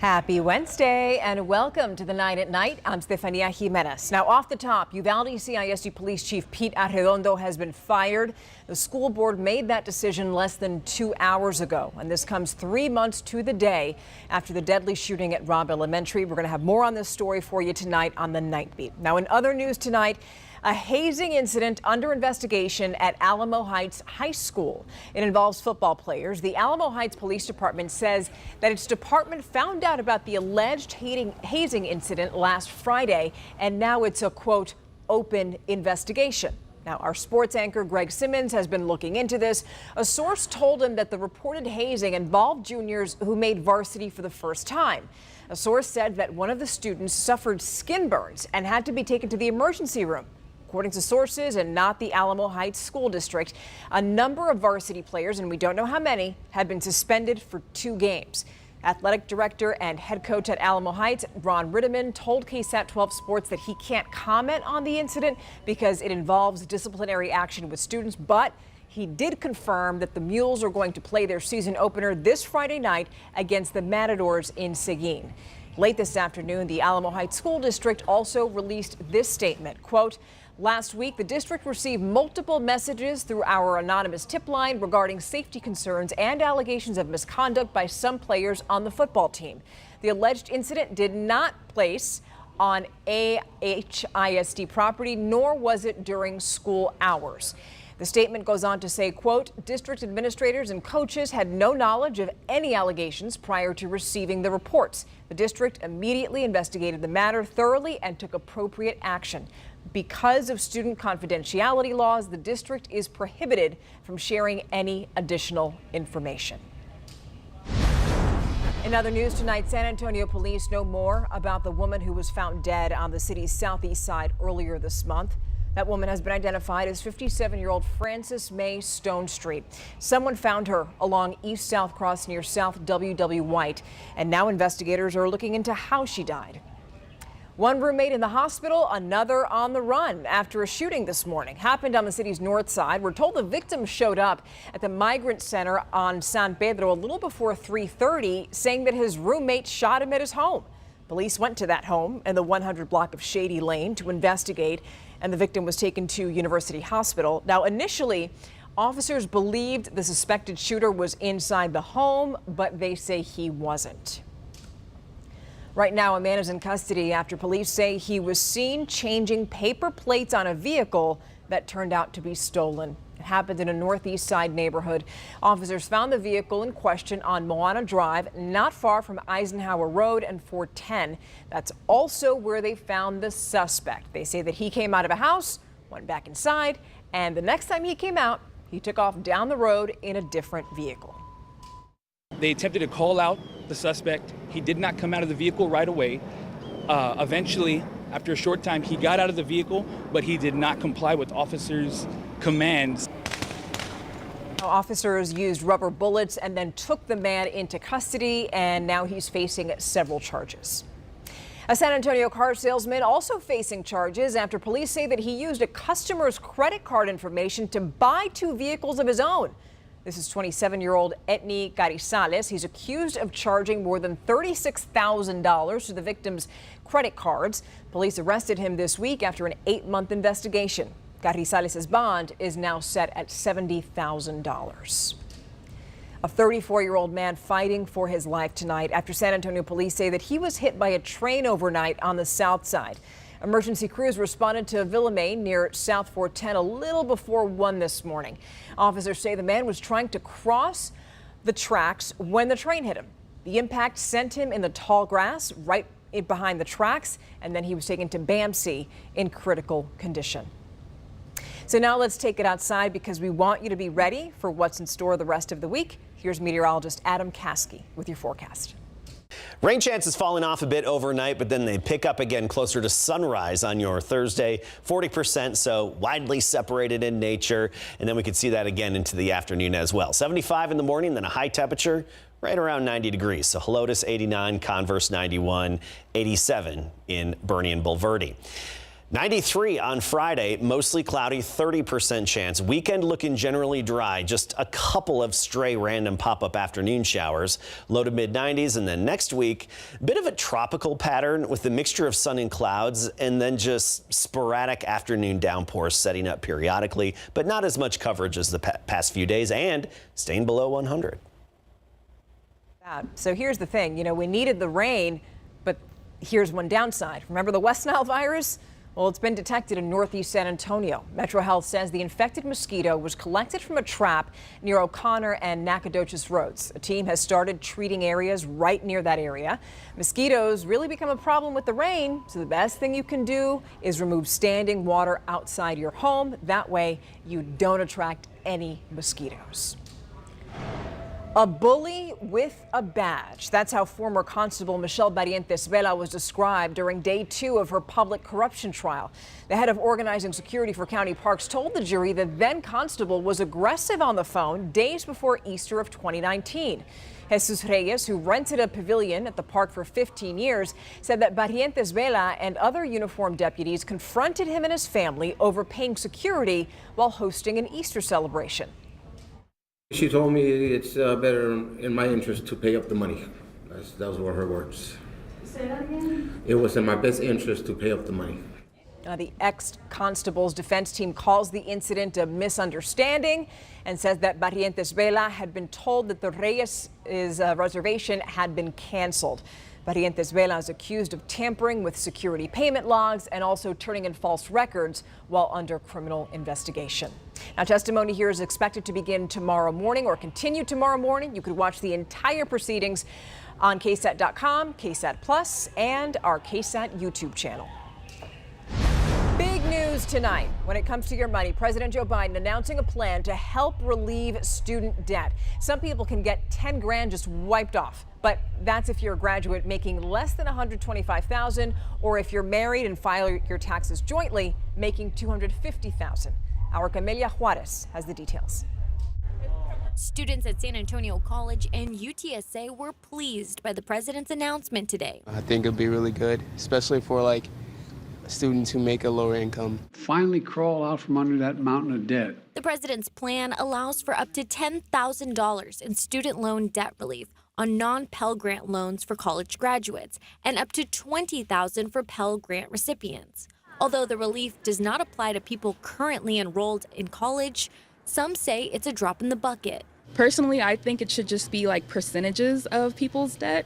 Happy Wednesday and welcome to the 9 at Night. I'm Stephania Jimenez. Now off the top, Uvalde CISD Police Chief Pete Arredondo has been fired. The school board made that decision less than 2 hours ago, and this comes 3 months to the day after the deadly shooting at Robb Elementary. We're going to have more on this story for you tonight on the Nightbeat. Now in other news tonight, a hazing incident under investigation at Alamo Heights High School. It involves football players. The Alamo Heights Police Department says that its department found out about the alleged hazing incident last Friday, and now it's a, quote, open investigation. Now, our sports anchor Greg Simmons has been looking into this. A source told him that the reported hazing involved juniors who made varsity for the first time. A source said that one of the students suffered skin burns and had to be taken to the emergency room. According to sources and not the Alamo Heights School District, a number of varsity players, and we don't know how many, have been suspended for 2 games. Athletic director and head coach at Alamo Heights, Ron Rittiman, told KSAT 12 Sports that he can't comment on the incident because it involves disciplinary action with students, but he did confirm that the Mules are going to play their season opener this Friday night against the Matadors in Seguin. Late this afternoon, the Alamo Heights School District also released this statement, quote, "Last week, the district received multiple messages through our anonymous tip line regarding safety concerns and allegations of misconduct by some players on the football team. The alleged incident did not take place on AHISD property, nor was it during school hours." The statement goes on to say, quote, "District administrators and coaches had no knowledge of any allegations prior to receiving the reports. The district immediately investigated the matter thoroughly and took appropriate action. Because of student confidentiality laws, the district is prohibited from sharing any additional information." In other news tonight, San Antonio police know more about the woman who was found dead on the city's southeast side earlier this month. That woman has been identified as 57-year-old Frances May Stonestreet. Someone found her along East-South Cross near South W.W. White, and now investigators are looking into how she died. One roommate in the hospital, another on the run after a shooting this morning. Happened on the city's north side. We're told the victim showed up at the Migrant Center on San Pedro a little before 3:30, saying that his roommate shot him at his home. Police went to that home in the 100 block of Shady Lane to investigate, and the victim was taken to University Hospital. Now, initially, officers believed the suspected shooter was inside the home, but they say he wasn't. Right now, a man is in custody after police say he was seen changing paper plates on a vehicle that turned out to be stolen. It happened in a northeast side neighborhood. Officers found the vehicle in question on Moana Drive, not far from Eisenhower Road and 410. That's also where they found the suspect. They say that he came out of a house, went back inside, and the next time he came out, he took off down the road in a different vehicle. They attempted to call out the suspect. He did not come out of the vehicle right away. Eventually, after a short time, he got out of the vehicle, but he did not comply with officers' commands. Officers used rubber bullets and then took the man into custody, and now he's facing several charges. A San Antonio car salesman also facing charges after police say that he used a customer's credit card information to buy 2 vehicles of his own. This is 27-year-old Etni Carizales. He's accused of charging more than $36,000 to the victim's credit cards. Police arrested him this week after an 8-month investigation. Carizales' bond is now set at $70,000. A 34-year-old man fighting for his life tonight after San Antonio police say that he was hit by a train overnight on the south side. Emergency crews responded to Villamay near South 410 a little before 1 this morning. Officers say the man was trying to cross the tracks when the train hit him. The impact sent him in the tall grass right behind the tracks, and then he was taken to BAMC in critical condition. So now let's take it outside because we want you to be ready for what's in store the rest of the week. Here's meteorologist Adam Caskey with your forecast. Rain chances falling off a bit overnight, but then they pick up again closer to sunrise on your Thursday. 40%, so widely separated in nature. And then we could see that again into the afternoon as well. 75 in the morning, then a high temperature right around 90 degrees. So Helotes 89, Converse 91, 87 in Bernie and Bulverde. 93 on Friday, mostly cloudy, 30% chance. Weekend looking generally dry, just a couple of stray random pop-up afternoon showers. Low to mid-90s, and then next week, bit of a tropical pattern with a mixture of sun and clouds, and then just sporadic afternoon downpours setting up periodically, but not as much coverage as the past few days, and staying below 100. So here's the thing, we needed the rain, but here's one downside. Remember the West Nile virus? Well, it's been detected in northeast San Antonio. Metro Health says the infected mosquito was collected from a trap near O'Connor and Nacogdoches roads. A team has started treating areas right near that area. Mosquitoes really become a problem with the rain, so the best thing you can do is remove standing water outside your home. That way you don't attract any mosquitoes. A bully with a badge. That's how former Constable Michelle Barrientes Vela was described during day 2 of her public corruption trial. The head of organizing security for county parks told the jury the then constable was aggressive on the phone days before Easter of 2019. Jesus Reyes, who rented a pavilion at the park for 15 years, said that Barrientes Vela and other uniformed deputies confronted him and his family over paying security while hosting an Easter celebration. She told me it's better in my interest to pay up the money. Those were her words. Say that again? It was in my best interest to pay up the money. The ex-constable's defense team calls the incident a misunderstanding and says that Barrientes Vela had been told that the Reyes' reservation had been canceled. Barrientes Vela is accused of tampering with security payment logs and also turning in false records while under criminal investigation. Now, testimony here is expected to begin tomorrow morning or continue tomorrow morning. You could watch the entire proceedings on KSAT.com, KSAT Plus, and our KSAT YouTube channel. Big news tonight when it comes to your money. President Joe Biden announcing a plan to help relieve student debt. Some people can get 10 grand just wiped off, but that's if you're a graduate making less than $125,000, or if you're married and file your taxes jointly, making $250,000. Our Camelia Juarez has the details. Students at San Antonio College and UTSA were pleased by the president's announcement today. I think it'll be really good, especially for students who make a lower income. Finally crawl out from under that mountain of debt. The president's plan allows for up to $10,000 in student loan debt relief on non-Pell Grant loans for college graduates and up to $20,000 for Pell Grant recipients. Although the relief does not apply to people currently enrolled in college, some say it's a drop in the bucket. Personally, I think it should just be percentages of people's debt,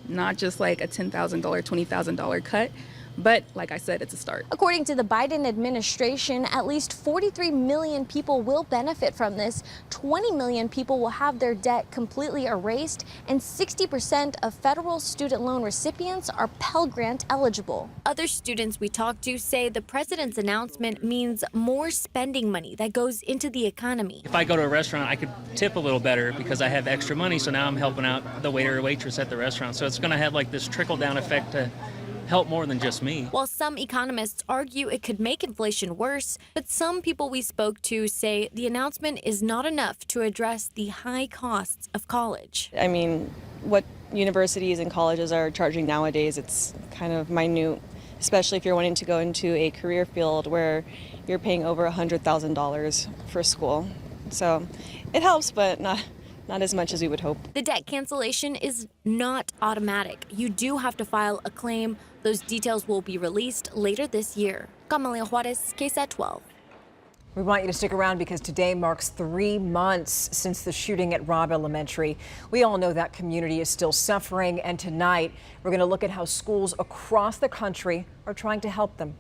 not just a $10,000, $20,000 cut. But like I said, it's a start. According to the Biden administration, at least 43 million people will benefit from this. 20 million people will have their debt completely erased, and 60% of federal student loan recipients are Pell Grant eligible. Other students we talked to say the president's announcement means more spending money that goes into the economy. If I go to a restaurant, I could tip a little better because I have extra money, so now I'm helping out the waiter or waitress at the restaurant. So it's going to have this trickle-down effect to help more than just me. While some economists argue it could make inflation worse, but some people we spoke to say the announcement is not enough to address the high costs of college. I mean, what universities and colleges are charging nowadays, it's kind of minute, especially if you're wanting to go into a career field where you're paying over $100,000 for school. So it helps, but not as much as we would hope. The debt cancellation is not automatic. You do have to file a claim. Those details will be released later this year. Camelia Juarez, KSAT 12. We want you to stick around because today marks 3 months since the shooting at Robb Elementary. We all know that community is still suffering, and tonight we're going to look at how schools across the country are trying to help them.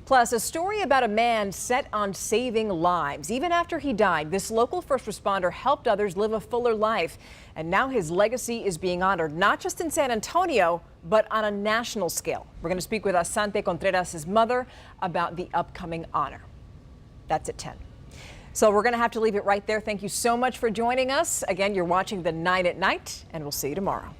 Plus, a story about a man set on saving lives. Even after he died, this local first responder helped others live a fuller life. And now his legacy is being honored, not just in San Antonio, but on a national scale. We're going to speak with Asante Contreras' mother about the upcoming honor. That's at 10. So we're going to have to leave it right there. Thank you so much for joining us. Again, you're watching The Night at Night, and we'll see you tomorrow.